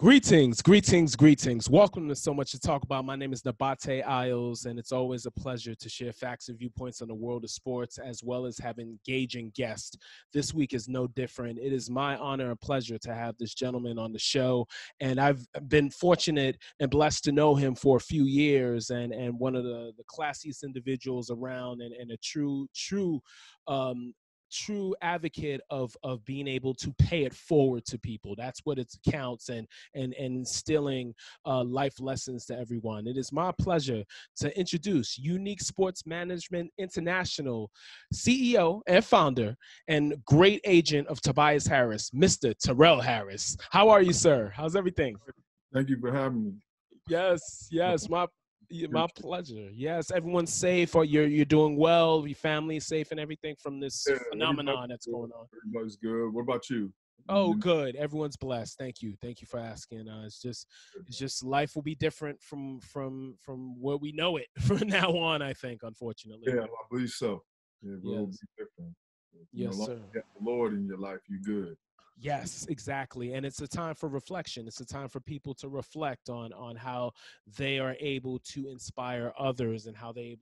Greetings, greetings, greetings. Welcome to So Much to Talk About. My name is Nabaté Isles, and it's always a pleasure to share facts and viewpoints on the world of sports, as well as have engaging guests. This week is no different. It is my honor and pleasure to have this gentleman on the show, and I've been fortunate and blessed to know him for a few years, and one of the classiest individuals around, and a true advocate of being able to pay it forward to people. That's what it counts, and instilling life lessons to everyone. It is my pleasure to introduce Unique Sports Management International CEO and founder and great agent of Tobias Harris, Mr. Torrel Harris. How are you, sir? How's everything? Thank you for having me. Yes, my pleasure. Yes, everyone's safe. Or you're doing well. Your family's safe and everything from this phenomenon that's going on. Everybody's good. What about you? Oh, good. Everyone's blessed. Thank you. Thank you for asking. It's just life will be different from where we know it from now on, I think, unfortunately. Yeah, I believe so. Yeah, it will be different. Yes, sir. You got the Lord in your life, you're good. Yes, exactly. And it's a time for reflection. It's a time for people to reflect on how they are able to inspire others, and how they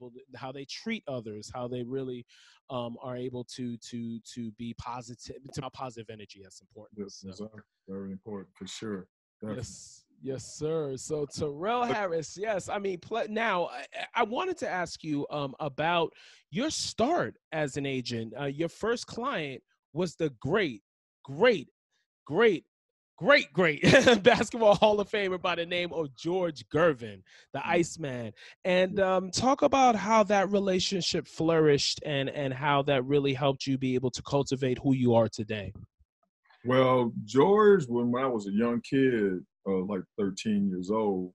treat others, how they really are able to be positive, to have positive energy. That's important. Yes, so. Very important for sure. Definitely. Yes, sir. So Torrel Harris, yes. I mean, now I wanted to ask you about your start as an agent. Your first client was the great basketball Hall of Famer by the name of George Gervin, the Iceman. And talk about how that relationship flourished and how that really helped you be able to cultivate who you are today. Well, George, when I was a young kid, like 13 years old,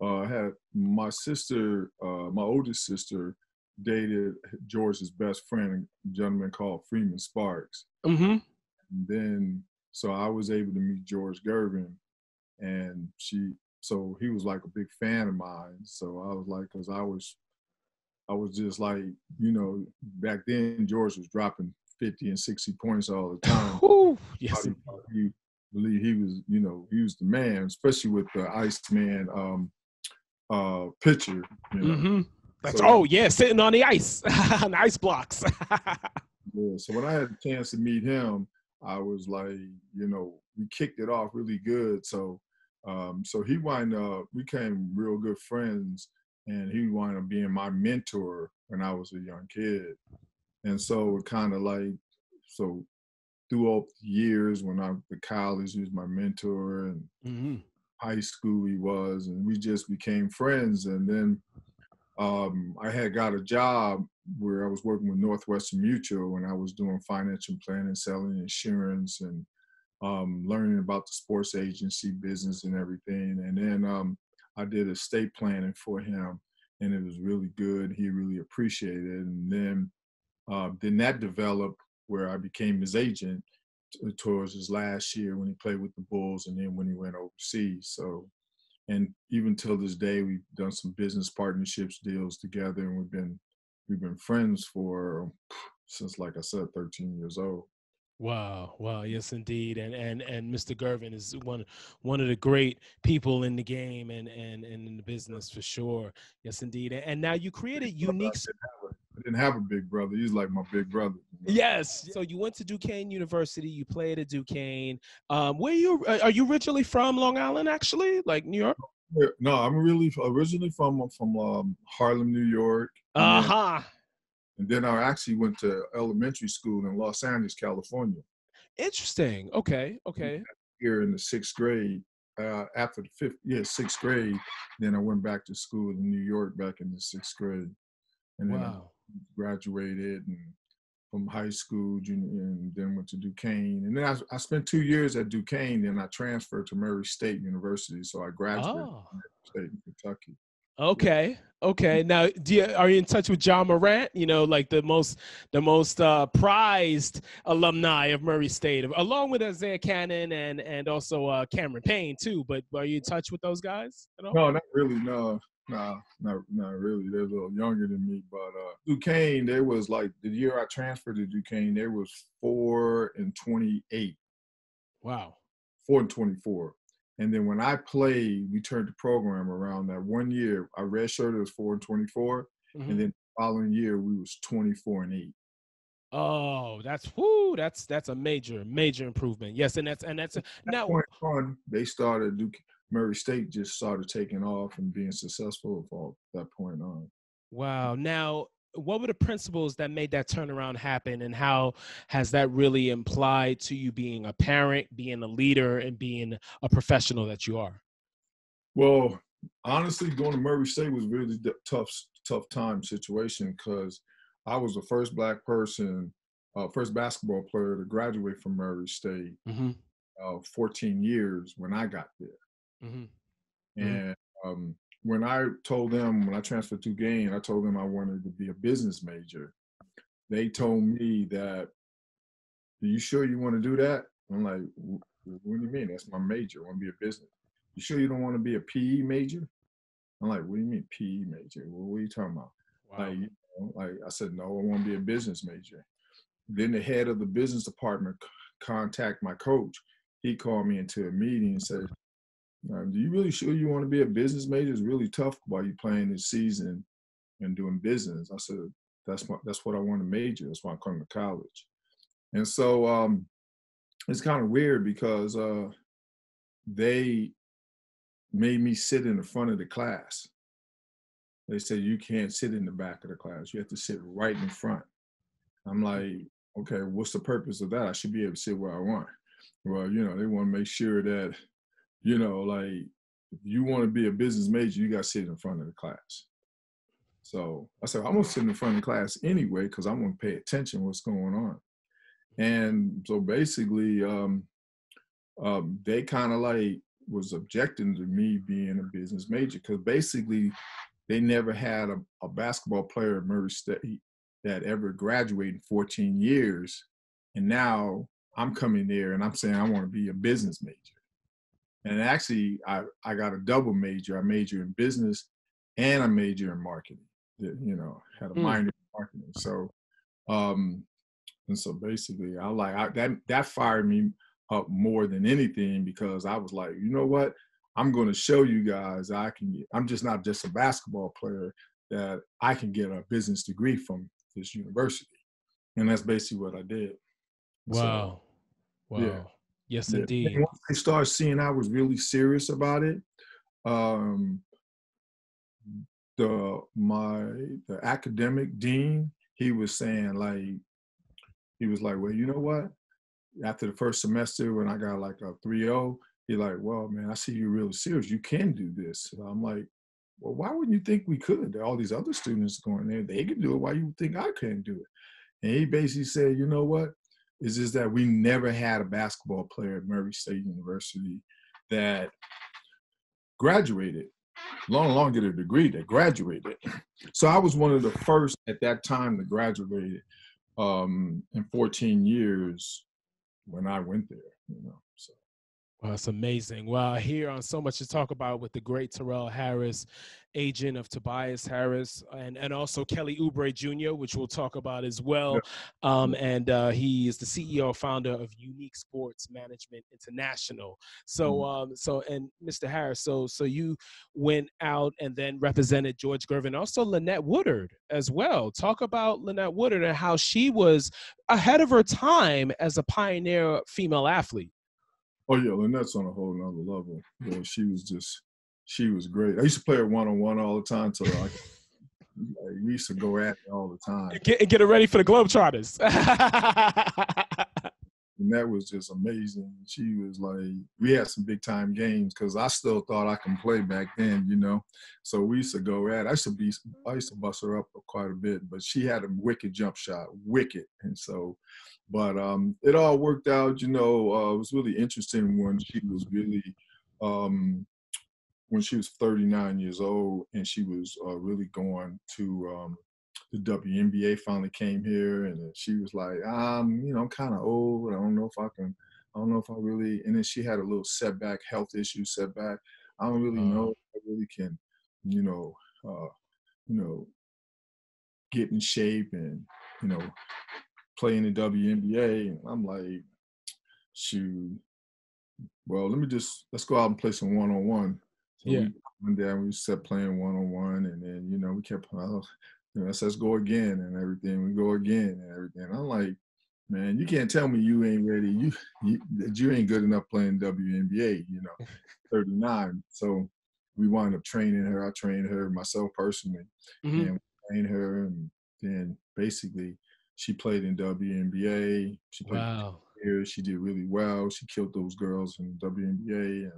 I had my sister, my oldest sister, dated George's best friend, a gentleman called Freeman Sparks. Mm-hmm. And then, so I was able to meet George Gervin, and so he was like a big fan of mine. So I was like, because I was just like, back then George was dropping 50 and 60 points all the time. Ooh, yes. He believed he was, he was the man, especially with the Iceman pitcher. Mm-hmm. That's sitting on the ice, on the ice blocks. Yeah. So when I had a chance to meet him, I was like, we kicked it off really good. So, so he became real good friends, and he wound up being my mentor when I was a young kid. And so it kind of throughout the years when I was at college, he was my mentor, and high school he was, and we just became friends. And then I had got a job where I was working with Northwestern Mutual, and I was doing financial planning, selling insurance, and learning about the sports agency business and everything. And then I did estate planning for him, and it was really good. He really appreciated it. And then that developed where I became his agent towards his last year when he played with the Bulls, and then when he went overseas. So, and even till this day, we've done some business partnerships, deals together, and we've been friends since, like I said, 13 years old. Wow. Yes, indeed. And Mr. Gervin is one of the great people in the game and in the business for sure. Yes, indeed. And now you created unique. I didn't have a big brother. He was like my big brother. Yes. So you went to Duquesne University. You played at Duquesne. Are you originally from Long Island, actually, like New York? No, I'm originally from Harlem, New York. And then I actually went to elementary school in Los Angeles, California. Interesting. Okay. Here in the sixth grade, after the sixth grade, then I went back to school in New York back in the sixth grade. And then I graduated from high school, and then went to Duquesne. And then I spent 2 years at Duquesne, and I transferred to Murray State University. So I graduated from Murray State in Kentucky. Okay. Now, are you in touch with John Morant? Like the most prized alumni of Murray State, along with Isaiah Cannon and also Cameron Payne too. But are you in touch with those guys at all? No, not really. No, not really. They're a little younger than me. But Duquesne, there was like the year I transferred to Duquesne, there was 4 and 28. Wow. 4 and 24. And then when I played, we turned the program around. That 1 year, I redshirted was 4-24, and then the following year we was 24-8. Oh, that's a major improvement. Yes, and that's now. Point on, they started Murray State just started taking off and being successful from that point on. Wow. Now, what were the principles that made that turnaround happen, and how has that really implied to you being a parent, being a leader, and being a professional that you are? Well, honestly, going to Murray State was really tough time situation because I was the first black person, first basketball player to graduate from Murray State. 14 years when I got there. And when I told them, when I transferred to Gain, I told them I wanted to be a business major. They told me that, "Are you sure you want to do that?" I'm like, "What do you mean? That's my major. I want to be a business." "You sure you don't want to be a PE major?" I'm like, "What do you mean PE major? Well, what are you talking about?" Wow. Like I said, "No, I want to be a business major." Then the head of the business department contacted my coach. He called me into a meeting and said, "Do you really sure you want to be a business major? It's really tough while you're playing this season and doing business." I said, that's what I want to major. That's why I'm coming to college." And so it's kind of weird because they made me sit in the front of the class. They said, "You can't sit in the back of the class. You have to sit right in front." I'm like, "Okay, what's the purpose of that? I should be able to sit where I want." Well, they want to make sure that, like, if you want to be a business major, you got to sit in front of the class. So I said, "I'm going to sit in the front of the class anyway because I'm going to pay attention to what's going on." And so basically, they kind of like was objecting to me being a business major because basically they never had a basketball player at Murray State that ever graduated in 14 years. And now I'm coming there and I'm saying I want to be a business major. And actually, I got a double major. I major in business and I major in marketing. Had a minor in marketing. So, and so basically, that fired me up more than anything because I was like, you know what? I'm going to show you guys I'm just not just a basketball player, that I can get a business degree from this university. And that's basically what I did. Wow. So, wow. Yeah. Yes, Yeah. indeed. And once they started seeing I was really serious about it, the academic dean, he was saying well, you know what? After the first semester when I got like a 3.0, he's like, "Well, man, I see you're really serious. You can do this." So I'm like, "Well, why wouldn't you think we could? All these other students going there, they can do it. Why you think I can't do it?" And he basically said, "You know what? It's just that we never had a basketball player at Murray State University that graduated, let alone get a degree, that graduated." So I was one of the first at that time to graduate in 14 years when I went there, So. Well, that's amazing. Well, here on So Much to Talk About with the great Torrel Harris, agent of Tobias Harris, and also Kelly Oubre Jr., which we'll talk about as well. And he is the CEO, founder of Unique Sports Management International. So, and Mr. Harris, so you went out and then represented George Gervin, also Lynette Woodard as well. Talk about Lynette Woodard and how she was ahead of her time as a pioneer female athlete. Oh yeah, Lynette's on a whole nother level. Yeah, she was great. I used to play her one-on-one all the time, so we used to go at it all the time. Get her ready for the Globetrotters. And that was just amazing. She was like, we had some big time games because I still thought I can play back then, So we used to go at it. I used to bust her up quite a bit, but she had a wicked jump shot, wicked. And so, but it all worked out, it was really interesting when she was really, when she was 39 years old and she was really going to the WNBA finally came here, and she was like, I'm kind of old. I don't know if I really, and then she had a little health issue setback. I don't really know if I really can, get in shape and, play in the WNBA. And I'm like, shoot, well, let's go out and play some one-on-one. So Yeah. we went down, we set playing one-on-one, and then, we kept, let's go again and everything. We go again and everything. I'm like, man, you can't tell me you ain't ready. That you ain't good enough playing WNBA, 39. So we wound up training her. I trained her myself personally, Mm-hmm. and we trained her, and then basically she played in WNBA. She played for Wow. 2 years. She did really well. She killed those girls in WNBA,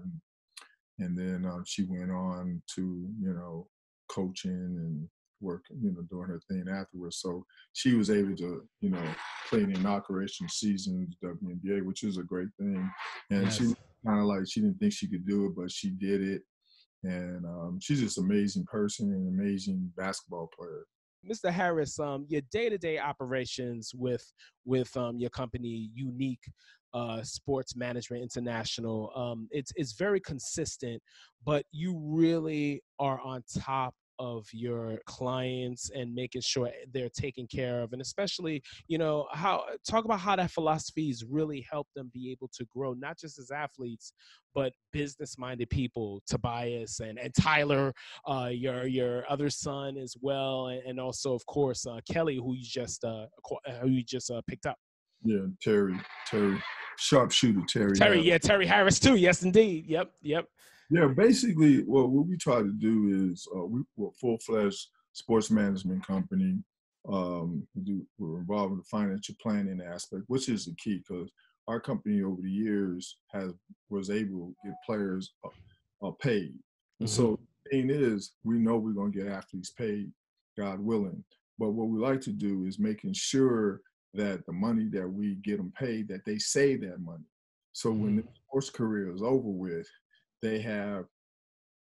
and then she went on to coaching and working, doing her thing afterwards. So she was able to play the inauguration season of the WNBA, which is a great thing. And Yes. she was kind of like, she didn't think she could do it, but she did it. And she's just an amazing person and an amazing basketball player. Mr. Harris, your day-to-day operations with your company, Unique Sports Management International, it's very consistent, but you really are on top of your clients and making sure they're taken care of, and especially talk about how that philosophy has really helped them be able to grow, not just as athletes but business-minded people. Tobias and Tyler, your other son as well, and also of course Kelly, who you just picked up. Yeah, Terry, sharpshooter Terry Terry, Harris. yeah, Terry Harris too. Yes, indeed. Yep. Yeah, basically, what we try to do is we're a full-fledged sports management company. We're involved in the financial planning aspect, which is the key, because our company over the years was able to get players paid. And so the thing is, we know we're going to get athletes paid, God willing. But what we like to do is making sure that the money that we get them paid, that they save that money. So when the sports career is over with, they have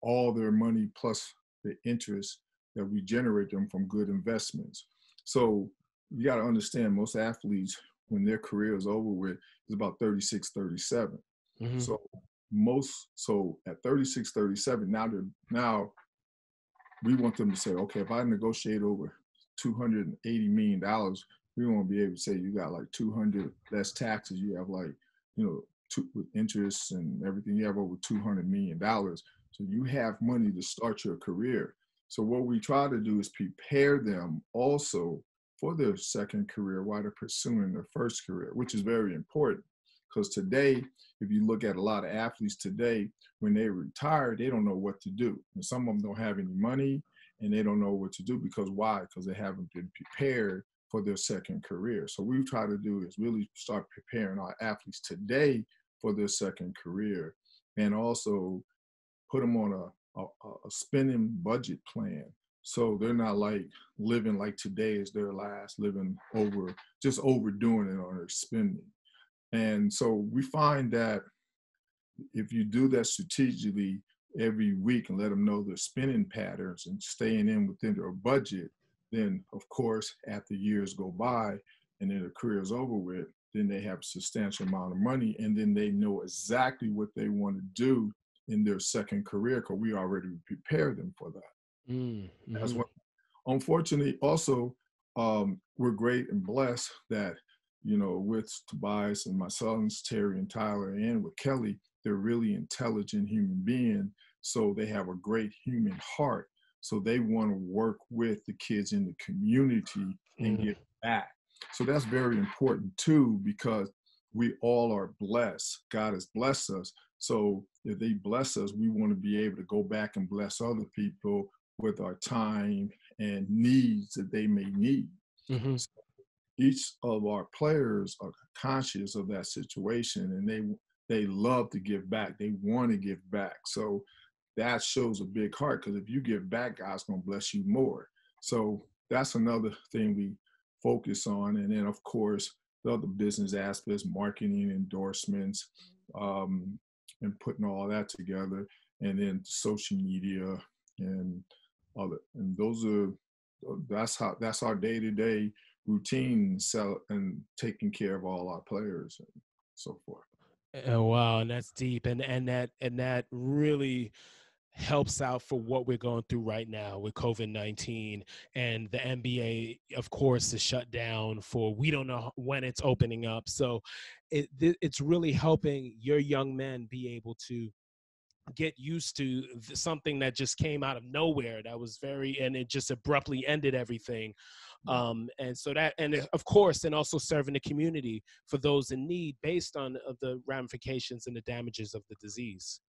all their money plus the interest that we generate them from good investments. So you got to understand, most athletes, when their career is over with, is about 36, 37. So at 36, 37, now we want them to say, okay, if I negotiate over $280 million, we won't be able to say you got like 200 less taxes. You have like, with interest and everything, you have over $200 million. So you have money to start your career. So what we try to do is prepare them also for their second career while they're pursuing their first career, which is very important. Because today, if you look at a lot of athletes today, when they retire, they don't know what to do. And some of them don't have any money and they don't know what to do. Because why? Because they haven't been prepared for their second career. So what we try to do is really start preparing our athletes today for their second career, and also put them on a spending budget plan. So they're not like living like today is their last, living just overdoing it on their spending. And so we find that if you do that strategically every week and let them know their spending patterns and staying in within their budget, then of course, after years go by and then their career is over with, then they have a substantial amount of money, and then they know exactly what they want to do in their second career, because we already prepared them for that. That's what, unfortunately, also, we're great and blessed that, with Tobias and my sons, Terry and Tyler, and with Kelly, they're really intelligent human beings. So they have a great human heart. So they want to work with the kids in the community and give back. So that's very important too, because we all are blessed. God has blessed us. So if they bless us, we want to be able to go back and bless other people with our time and needs that they may need. So each of our players are conscious of that situation, and they love to give back. They want to give back. So that shows a big heart, because if you give back, God's going to bless you more. So that's another thing we focus on. And then, of course, the other business aspects, marketing, endorsements, and putting all that together, and then social media and other. And that's our day-to-day routine, and taking care of all our players and so forth. Oh, wow, and that's deep, and that really helps out for what we're going through right now with COVID-19, and the NBA, of course, is shut down for we don't know when it's opening up. So it's really helping your young men be able to get used to something that just came out of nowhere, that was and it just abruptly ended everything. And so that, and of course, and also serving the community for those in need based on the ramifications and the damages of the disease.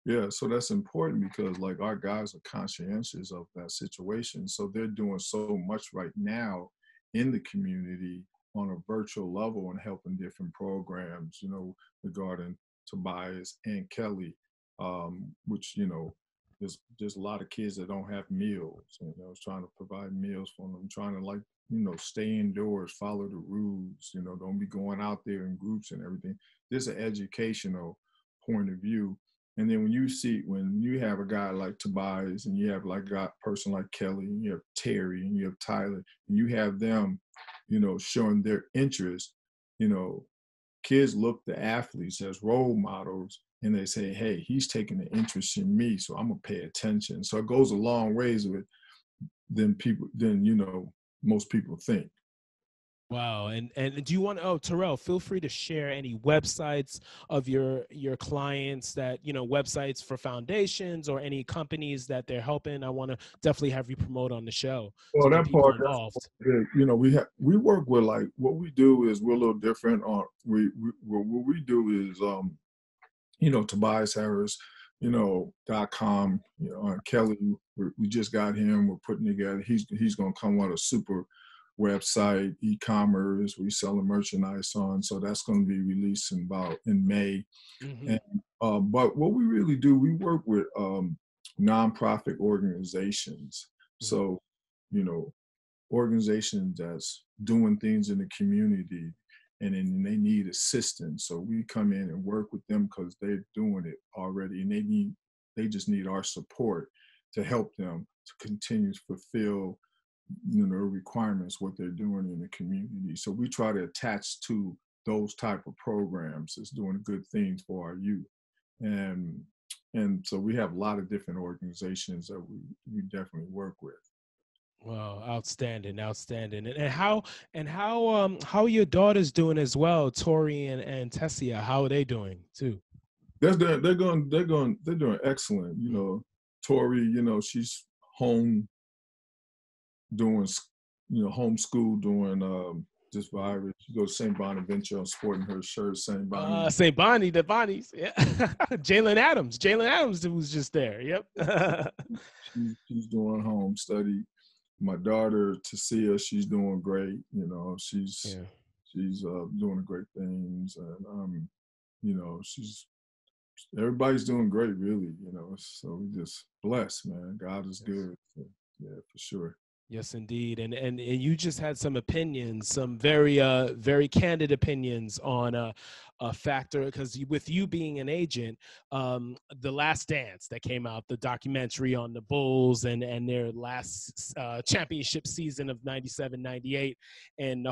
Yeah, so that's important because like our guys are conscientious of that situation. So they're doing so much right now in the community on a virtual level and helping different programs, regarding Tobias and Kelly, which, there's a lot of kids that don't have meals. Trying to provide meals for them, trying to stay indoors, follow the rules, don't be going out there in groups and everything. There's an educational point of view. And then when you have a guy like Tobias and you have like a person like Kelly and you have Terry and you have Tyler and you have them, showing their interest, kids look to athletes as role models and they say, hey, he's taking an interest in me, so I'm gonna pay attention. So it goes a long ways with than most people think. Wow. And do you want, Torrel, feel free to share any websites of your clients that, websites for foundations or any companies that they're helping. I want to definitely have you promote on the show. Well, to that get people part, involved. we work with, like, what we do is we're a little different. What we do is, Tobias Harris, .com, Kelly, we just got him, we're putting together, he's going to come with a super website, e-commerce, we selling merchandise on, so that's going to be released in May. Mm-hmm. And but what we really do, we work with nonprofit organizations. Mm-hmm. So organizations that's doing things in the community and then they need assistance, so we come in and work with them because they're doing it already and they just need our support to help them to continue to fulfill requirements, what they're doing in the community. So we try to attach to those type of programs that's doing good things for our youth. And so we have a lot of different organizations that we definitely work with. Wow, outstanding. And how are your daughters doing as well, Tori and Tessia? How are they doing too? They're doing excellent. Tori, she's home doing, homeschool doing this virus. She goes to St. Bonaventure, I'm sporting her shirt, St. Bonnie. St. Bonnie, the Bonnies. Yeah. Jalen Adams was just there. Yep. she's doing home study. My daughter, Tessia, she's doing great. She's doing great things. And, everybody's doing great, really, so we just blessed, man. God is good. So, yeah, for sure. Yes, indeed. And you just had some opinions, some very, very candid opinions on a factor, because with you being an agent, The Last Dance that came out, the documentary on the Bulls and their last championship season of 97-98. And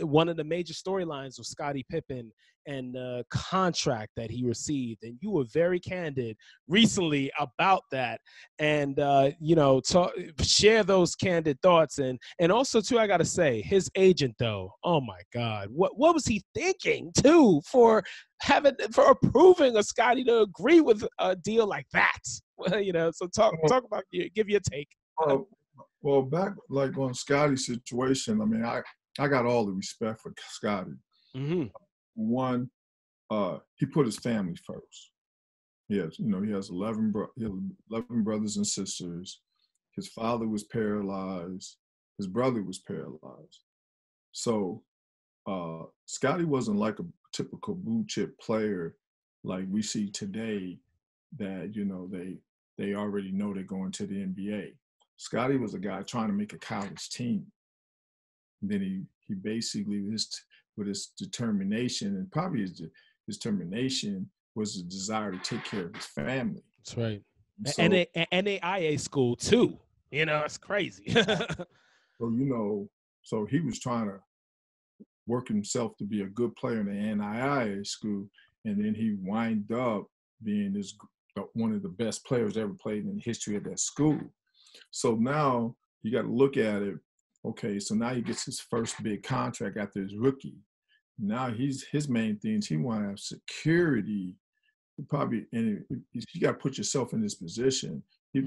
one of the major storylines was Scottie Pippen and the contract that he received. And you were very candid recently about that. And, share those candid thoughts. And also, too, I got to say, his agent, though, oh, my God, what was he thinking, too, for approving a Scottie to agree with a deal like that? So talk about, give your take. Well, back like on Scottie's situation, I mean, I got all the respect for Scottie. Mm-hmm. One, he put his family first. He has 11 brothers and sisters. His father was paralyzed. His brother was paralyzed. So Scottie wasn't like a typical blue chip player like we see today that, they already know they're going to the NBA. Scottie was a guy trying to make a college team. And then he basically, with his determination, and probably his determination was the desire to take care of his family. That's right. So, NAIA school too. It's crazy. So he was trying to work himself to be a good player in the NAIA school, and then he wind up being this one of the best players ever played in the history of that school. So now you got to look at it. Okay, so now he gets his first big contract after his rookie. Now his main things, he want to have security. Probably, and you got to put yourself in this position. His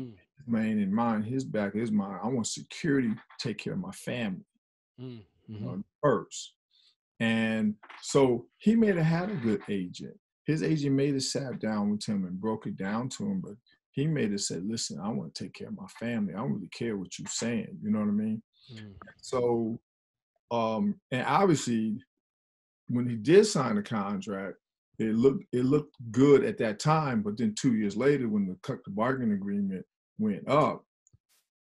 main in mind, his back, his mind. I want security to take care of my family first. And so he may have had a good agent. His agent may have sat down with him and broke it down to him, but he may have said, listen, I want to take care of my family. I don't really care what you're saying. You know what I mean? So, and obviously, when he did sign the contract, it looked good at that time. But then 2 years later, when the collective bargaining agreement went up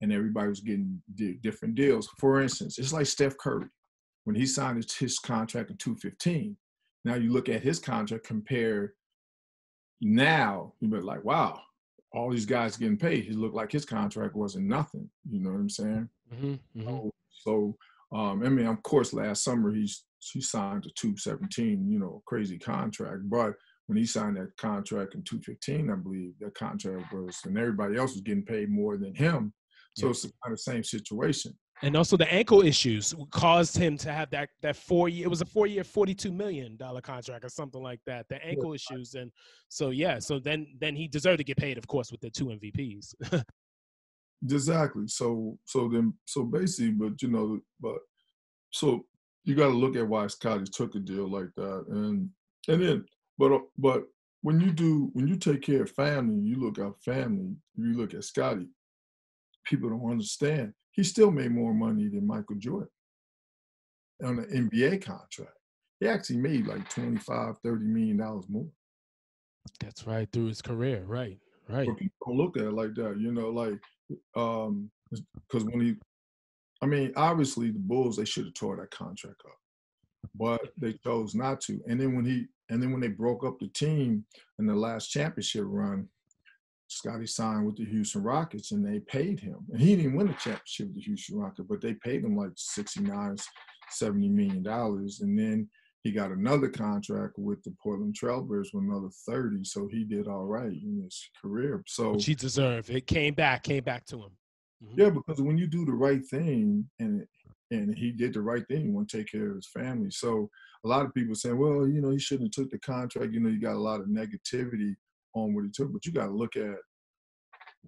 and everybody was getting different deals. For instance, it's like Steph Curry. When he signed his contract in 2015, now you look at his contract compared now, you'd be like, wow, all these guys getting paid. He looked like his contract wasn't nothing. You know what I'm saying? So, I mean, of course, last summer he signed a 217, crazy contract. But when he signed that contract in 2015, I believe that contract was, and everybody else was getting paid more than him. So it's kind of the same situation. And also the ankle issues caused him to have that 4 year. It was a 4 year, $42 million contract or something like that. The ankle issues, and so So then he deserved to get paid, of course, with the 2 MVPs. Exactly. So basically, so you got to look at why Scottie took a deal like that, and then but when you take care of family, you look at family. You look at Scottie. People don't understand. He still made more money than Michael Jordan on an NBA contract. He actually made like $25-30 million more. That's right, through his career, right. But people don't look at it like that, because obviously the Bulls, they should have tore that contract up, but they chose not to. And then when they broke up the team in the last championship run, Scottie signed with the Houston Rockets, and they paid him. And he didn't win a championship with the Houston Rockets, but they paid him like $69-70 million. And then he got another contract with the Portland Trailblazers with another 30. So he did all right in his career. So which he deserved. It came back to him. Yeah, because when you do the right thing, and he did the right thing, you want to take care of his family. So a lot of people saying, well, he shouldn't have took the contract. You got a lot of negativity on what he took, but you got to look at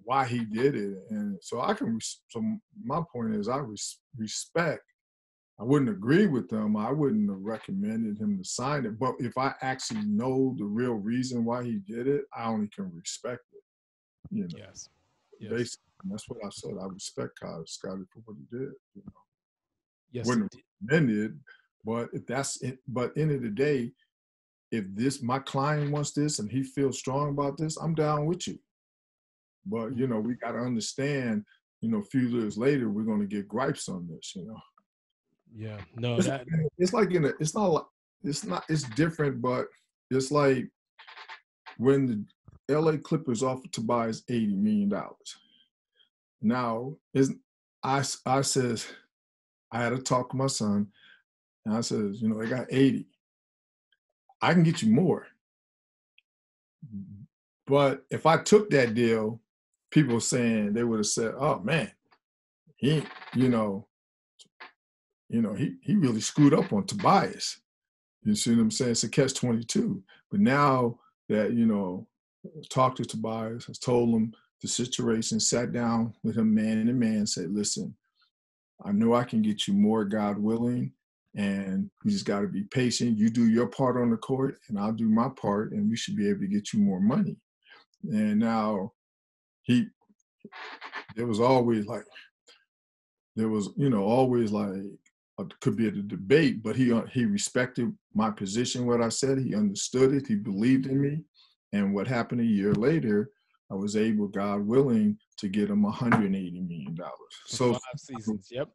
why he did it. And so my point is, I respect. I wouldn't agree with them. I wouldn't have recommended him to sign it. But if I actually know the real reason why he did it, I only can respect it. Yes. Basically, and that's what I said. I respect Scottie for what he did. Yes. Wouldn't recommend it, but if that's it. But end of the day, if my client wants this and he feels strong about this, I'm down with you. But we got to understand. A few years later, we're going to get gripes on this. Yeah. No. It's different, but it's like when the LA Clippers offered Tobias $80 million. Now, I says, I had a talk with my son, and I says, they got 80. I can get you more. But if I took that deal, people saying, they would have said, oh man, he really screwed up on Tobias. You see what I'm saying? It's a catch-22. But now that, talked to Tobias, has told him the situation, sat down with him man to man, said, listen, I know I can get you more, God willing, and you just got to be patient. You do your part on the court, and I'll do my part, and we should be able to get you more money. And now there was always like, could be a debate, but he respected my position, what I said. He understood it. He believed in me. And what happened a year later, I was able, God willing, to get him $180 million. So 5 seasons. Yep.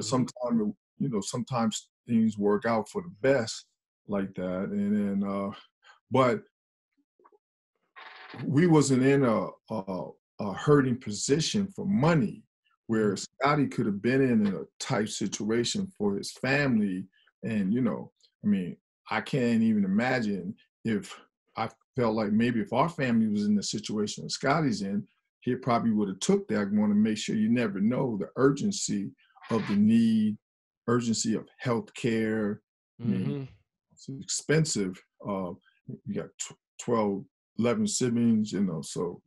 Sometimes things work out for the best like that. And then, but we wasn't in a hurting position for money, where Scottie could have been in a tight situation for his family. And, I can't even imagine if felt like maybe if our family was in the situation that Scottie's in, he probably would have took that. I want to make sure you never know the urgency of the need, urgency of health care. I mean, it's expensive. You got 12, 11 siblings, you know, so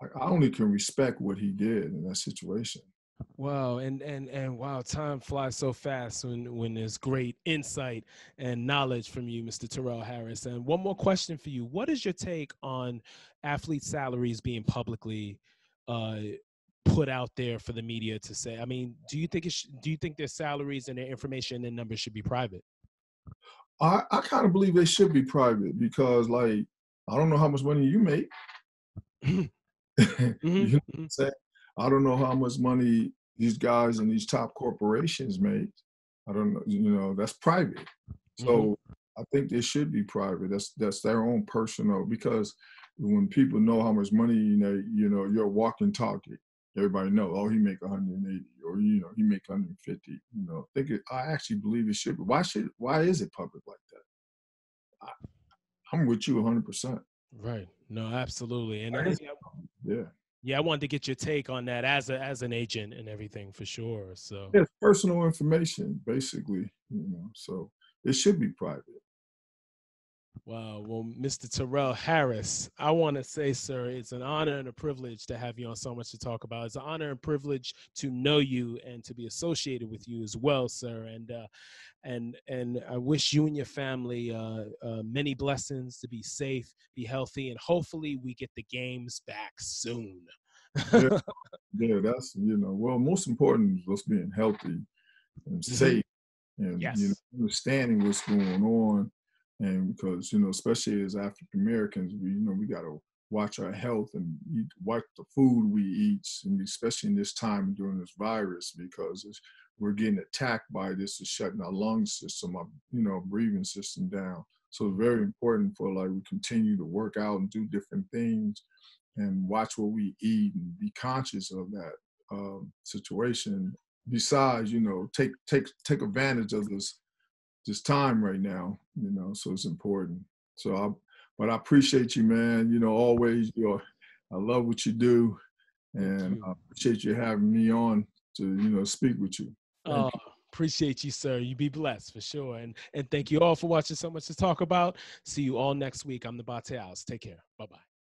I only can respect what he did in that situation. Wow, and wow, time flies so fast when there's great insight and knowledge from you, Mr. Torrel Harris. And one more question for you: what is your take on athlete salaries being publicly put out there for the media to say? I mean, do you think their salaries and their information and numbers should be private? I kind of believe they should be private because, like, I don't know how much money you make. You know what I'm saying? I don't know how much money these guys in these top corporations make. I don't know, you know, that's private. So I think they should be private. That's their own personal, because when people know how much money, you know, you're a walking target. Everybody know, oh, he make 180, or, you know, he make 150. You know, I actually believe it should be. Why is it public like that? I'm with you 100%. Right. No, absolutely. And yeah. Yeah, I wanted to get your take on that as an agent and everything for sure. So it's personal information, basically, you know, so it should be private. Wow. Well, Mr. Torrel Harris, I want to say, sir, it's an honor and a privilege to have you on So Much to Talk About. It's an honor and privilege to know you and to be associated with you as well, sir. And I wish you and your family many blessings, to be safe, be healthy, and hopefully we get the games back soon. Yeah, that's, you know, well, most important is us being healthy and safe, and you know, understanding what's going on. And because, you know, especially as African Americans, we got to watch our health and watch the food we eat, and especially in this time during this virus, because we're getting attacked by this. Is shutting our lung system, our, you know, breathing system down. So it's very important for, like, we continue to work out and do different things and watch what we eat and be conscious of that situation. Besides, you know, take advantage of this time right now, you know, so it's important. But I appreciate you, man. You know, always, I love what you do, and I appreciate you having me on to, you know, speak with you. Oh, appreciate you, sir. You be blessed for sure. And thank you all for watching So Much to Talk About. See you all next week. I'm Nabaté Isles. Take care. Bye-bye.